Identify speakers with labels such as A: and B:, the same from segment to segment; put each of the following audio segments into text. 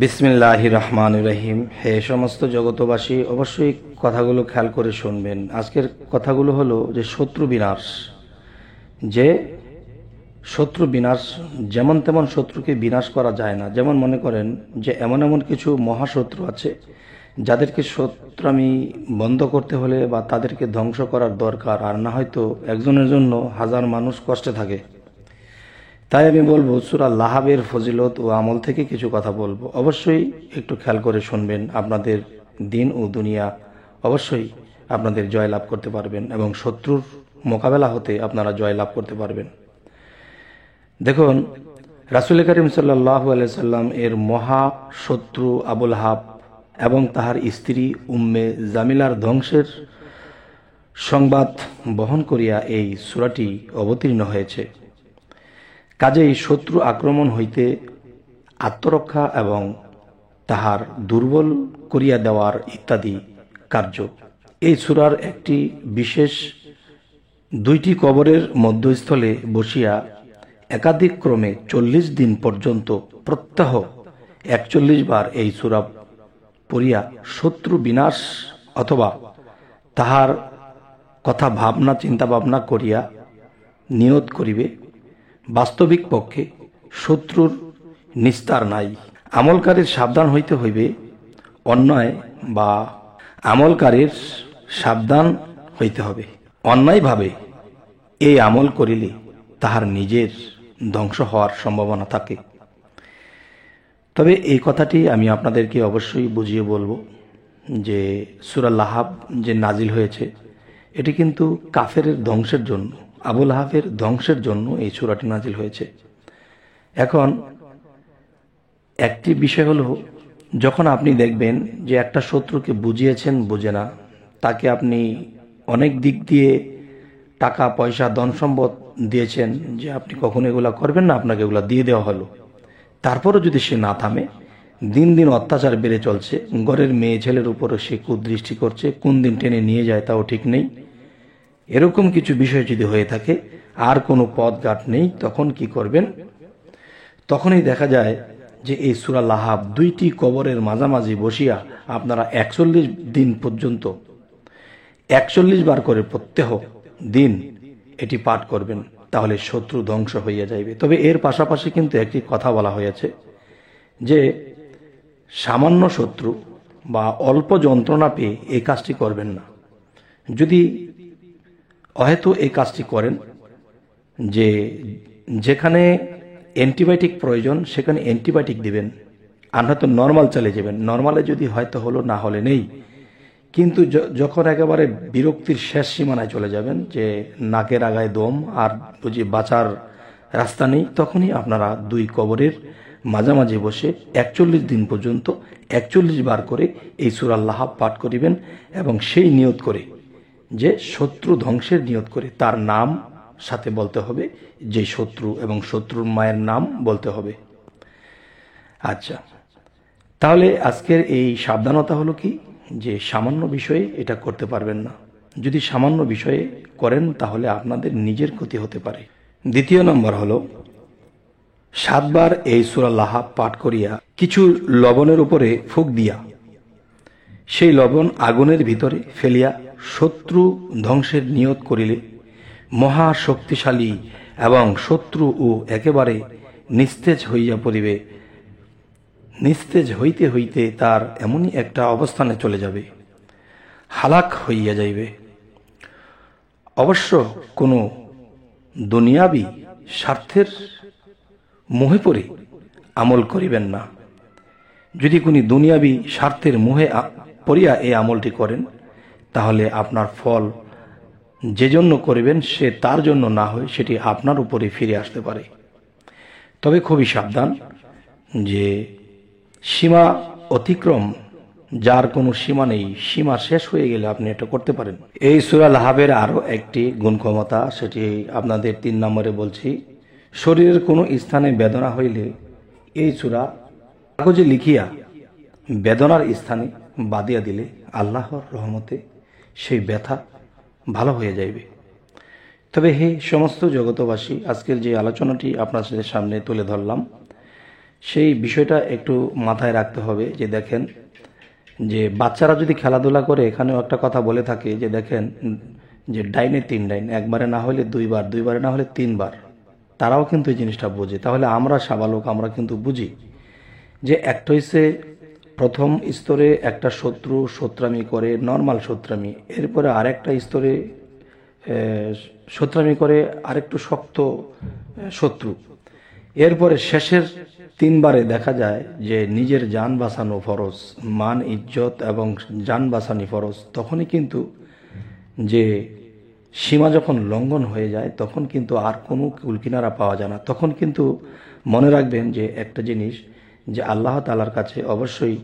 A: বিসমিল্লাহির রহমানির রহিম। হে সমস্ত জগতবাসী, অবশ্যই কথাগুলো খেয়াল করে শুনবেন। আজকের কথাগুলো হলো যে শত্রু বিনাশ যেমন তেমন শত্রুকে বিনাশ করা যায় না। যেমন মনে করেন যে এমন এমন কিছু মহাশত্রু আছে যাদেরকে শত্রুমি বন্ধ করতে হলে বা তাদেরকে ধ্বংস করার দরকার, আর না হয়তো একজনের জন্য হাজার মানুষ কষ্টে থাকে। তাই আমি বলবো সূরা লাহাবের ফজিলত ও আমল থেকে কিছু কথা বলবো। অবশ্যই একটু খেয়াল করে শুনবেন। আপনাদের দিন ও দুনিয়া অবশ্যই আপনাদের জয় লাভ করতে পারবেন এবং শত্রুর মোকাবেলা হতে আপনারা জয় লাভ করতে পারবেন। দেখুন, রাসূল করিম সাল্লাল্লাহু আলাইহি সাল্লাম এর মহা শত্রু আবুল আহাব এবং তাহার স্ত্রী উম্মে জামিলার ধ্বংসের সংবাদ বহন করিয়া এই সূরাটি অবতীর্ণ হয়েছে। কাজেই শত্রু আক্রমণ হইতে আত্মরক্ষা এবং তাহার দুর্বল করিয়া দেওয়ার ইত্যাদি কার্য। এই সূরার একটি বিশেষ দুইটি কবরের মধ্যস্থলে বসিয়া একাধিক ক্রমে 40 দিন পর্যন্ত প্রত্যহ 41 বার এই সূরা পড়িয়া শত্রু বিনাশ অথবা তাহার কথা ভাবনা চিন্তা ভাবনা করিয়া নিয়ত করিবে। বাস্তবিক পক্ষে শত্রুর নিস্তার নাই। আমলকারীর সাবধান হইতে হইবে, অন্যায় বা আমলকারীর সাবধান হইতে হবে। অন্যায়ভাবে এই আমল করিলে তাহার নিজের ধ্বংস হওয়ার সম্ভাবনা থাকে। তবে এই কথাটি আমি আপনাদেরকে অবশ্যই বুঝিয়ে বলবো যে সূরা লাহাব যে নাজিল হয়েছে এটি কিন্তু কাফেরের ধ্বংসের জন্য, আবুল আহাবের ধ্বংসের জন্য এই সূরাটি নাজিল হয়েছে। এখন একটি বিষয় হলো, যখন আপনি দেখবেন যে একটা শত্রুকে বুঝিয়েছেন বুঝে না, তাকে আপনি অনেক দিক দিয়ে টাকা পয়সা ধন সম্পদ দিয়েছেন যে আপনি কখনো এগুলা করবেন না, আপনাকে এগুলা দিয়ে দেওয়া হলো, তারপরও যদি সে না থামে, দিন দিন অত্যাচার বেড়ে চলছে, ঘরের মেয়ে ছেলের উপরও সে কুদৃষ্টি করছে, কোন দিন টেনে নিয়ে যায় তাও ঠিক নেই, এরকম কিছু বিষয় যদি হয়ে থাকে, আর কোনো পথঘাট নেই, তখন কি করবেন? তখনই দেখা যায় যে এই সূরা লাহাব দুইটি কবরের মাঝামাঝি বসিয়া আপনারা 41 দিন পর্যন্ত 41 বার করে প্রত্যহ দিন এটি পাঠ করবেন, তাহলে শত্রু ধ্বংস হইয়া যাইবে। তবে এর পাশাপাশি কিন্তু একটি কথা বলা হয়েছে যে সামান্য শত্রু বা অল্প যন্ত্রণা পেয়ে এই কাজটি করবেন না। যদি হয়তো এই কাজটি করেন, যে যেখানে অ্যান্টিবায়োটিক প্রয়োজন সেখানে অ্যান্টিবায়োটিক দিবেন, আর হয়তো নর্মাল চলে যাবেন। নর্মালে যদি হয়তো হলো, না হলে নেই। কিন্তু যখন একেবারে বিরক্তির শেষ সীমানায় চলে যাবেন, যে নাকের আগায় দম আর বুঝি বাঁচার রাস্তা নেই, তখনই আপনারা দুই কবরের মাঝামাঝি বসে 41 দিন পর্যন্ত 41 বার করে এই সূরা লাহাব পাঠ করিবেন এবং সেই নিয়ত করে, যে শত্রু ধ্বংসের নিয়ত করে, তার নাম সাথে বলতে হবে, যে শত্রু এবং শত্রুর মায়ের নাম বলতে হবে। আচ্ছা, তাহলে আজকের এই সাবধানতা হলো কি, যে সামান্য বিষয়ে এটা করতে পারবেন না। যদি সামান্য বিষয়ে করেন তাহলে আপনাদের নিজের ক্ষতি হতে পারে। দ্বিতীয় নম্বর হলো, 7 বার এই সূরা লাহাব পাঠ করিয়া কিছু লবণের উপরে ফুঁক দিয়া সেই লবণ আগুনের ভিতরে ফেলিয়া শত্রু ধ্বংসের নিয়ত করিলে মহা শক্তিশালী এবং শত্রু ও একেবারে নিস্তেজ হইয়া পড়িবে। নিস্তেজ হইতে হইতে তার এমনই একটা অবস্থানে চলে যাবে, হালাক হইয়া যাইবে। অবশ্য কোনো দুনিয়াবি স্বার্থের মোহে পড়ে আমল করিবেন না। যদি কোনো দুনিয়াবি স্বার্থের মোহে পড়িয়া এই আমলটি করেন, তাহলে আপনার ফল যে জন্য করবেন সে তার জন্য না হয় সেটি আপনার উপরে ফিরে আসতে পারে। তবে খুবই সাবধান, যে সীমা অতিক্রম, যার কোনো সীমা নেই, সীমা শেষ হয়ে গেলে আপনি এটা করতে পারেন। এই সূরা লাহাবের আরো একটি গুণ ক্ষমতা, সেটি আপনাদের 3 নম্বরে বলছি। শরীরের কোনো স্থানে বেদনা হইলে এই সূরা কাগজে লিখিয়া বেদনার স্থানে বাঁধিয়া দিলে আল্লাহর রহমতে সেই ব্যথা ভালো হয়ে যাইবে। তবে হে সমস্ত জগতবাসী, আজকের যে আলোচনাটি আপনাদের সামনে তুলে ধরলাম, সেই বিষয়টা একটু মাথায় রাখতে হবে। যে দেখেন, যে বাচ্চারা যদি খেলাধুলা করে, এখানেও একটা কথা বলে থাকে যে দেখেন, যে ডাইনে 3 ডাইন, একবারে না হলে 2বার, 2বারে না হলে 3বার, তারাও কিন্তু এই জিনিসটা বোঝে। তাহলে আমরা সাবালক, আমরা কিন্তু বুঝি যে একটা হইছে প্রথম স্তরে একটা শত্রু শত্রামি করে, নর্মাল শত্রামি, এরপরে আরেকটা স্তরে শত্রামি করে আরেকটু শক্ত শত্রু, এরপরে শেষের 3বারে দেখা যায় যে নিজের জান বাঁচানো ফরজ, মান ইজ্জত এবং জান বাঁচানি ফরজ। তখনই কিন্তু যে সীমা যখন লঙ্ঘন হয়ে যায়, তখন কিন্তু আর কোনো কুলকিনারা পাওয়া যায় না। তখন কিন্তু মনে রাখবেন যে একটা জিনিস, যে আল্লাহ তাআলার কাছে অবশ্যই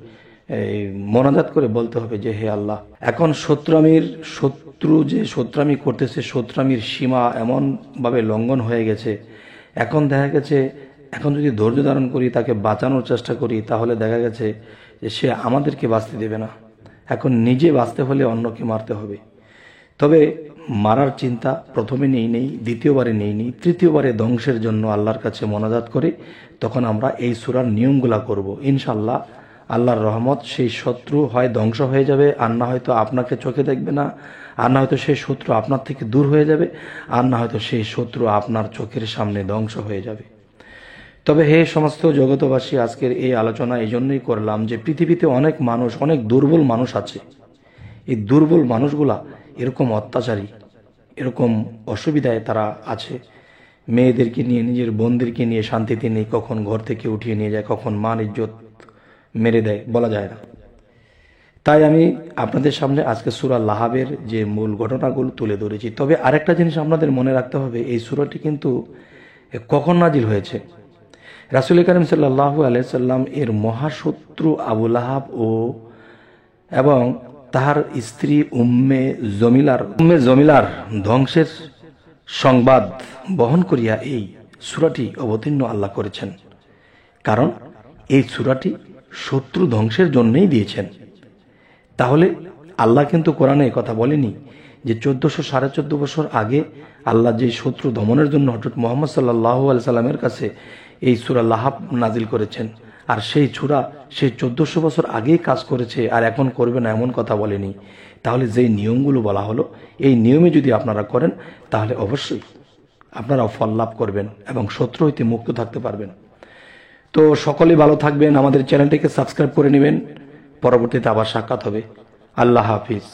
A: মোনাজাত করে বলতে হবে যে হে আল্লাহ, এখন শত্রু যে শত্রামি করতেছে, শত্রামির সীমা এমনভাবে লঙ্ঘন হয়ে গেছে, এখন দেখা গেছে, এখন যদি ধৈর্য ধারণ করি, তাকে বাঁচানোর চেষ্টা করি, তাহলে দেখা গেছে যে সে আমাদেরকে বাঁচতে দেবে না। এখন নিজে বাঁচতে হলে অন্যকে মারতে হবে। তবে মারার চিন্তা প্রথমে নেই, দ্বিতীয়বারে নেই, তৃতীয়বারে ধ্বংসের জন্য আল্লাহর কাছে মোনাজাত করে তখন আমরা এই সূরার নিয়মগুলা করব। ইনশাআল্লাহ আল্লাহর রহমত, সেই শত্রু হয় ধ্বংস হয়ে যাবে, আর না হয়তো আপনাকে চোখে দেখবে না, আর না হয়তো সেই শত্রু আপনার থেকে দূর হয়ে যাবে, আর না হয়তো সেই শত্রু আপনার চোখের সামনে ধ্বংস হয়ে যাবে। তবে হে সমস্ত জগতবাসী, আজকের এই আলোচনা এই জন্যই করলাম যে পৃথিবীতে অনেক মানুষ, অনেক দুর্বল মানুষ আছে। এই দুর্বল মানুষগুলা এরকম অত্যাচারী, এরকম অসুবিধায় তারা আছে। মেয়েদেরকে নিয়ে, নিজের বোনদেরকে নিয়ে শান্তিতে নেই, কখন ঘর থেকে উঠিয়ে নিয়ে যায়, কখন মান ইজ্জত মেরে দেয়, বলা যায় না। তাই আমি আপনাদের সামনে আজকে সূরা লাহাবের যে মূল ঘটনাগুলো তুলে ধরেছি। তবে আরেকটা জিনিস আপনাদের মনে রাখতে হবে, এই সূরাটি কিন্তু কখন নাজিল হয়েছে। রাসূল করিম সাল্লাল্লাহু আলাইহি সাল্লাম এর মহাশত্রু আবু লাহাব এবং তাহার স্ত্রী উম্মে জমিলার ধ্বংসের সংবাদ বহন করিয়া এই সূরাটি অবতীর্ণ আল্লাহ করেছেন। কারণ এই সূরাটি শত্রু ধ্বংসের জন্যই দিয়েছেন। তাহলে আল্লাহ কিন্তু কোরআনে কথা বলেনি যে 1400-1450 বছর আগে আল্লাহ যে শত্রু দমনের জন্য হযরত মুহাম্মদ সাল্লাল্লাহু আলাইহি সাল্লামের কাছে এই সূরা লাহাব নাজিল করেছেন, আর সেই সূরা সেই 1400 বছর আগেই কাজ করেছে আর এখন করবে না, এমন কথা বলেনি। তাহলে যেই নিয়মগুলো বলা হলো, এই নিয়মে যদি আপনারা করেন, তাহলে অবশ্যই আপনারা ফল লাভ করবেন এবং শত্রু হইতে মুক্ত থাকতে পারবেন। তো সকলেই ভালো থাকবেন, আমাদের চ্যানেলটিকে সাবস্ক্রাইব করে নেবেন। পরবর্তীতে আবার সাক্ষাৎ হবে। আল্লাহ হাফিজ।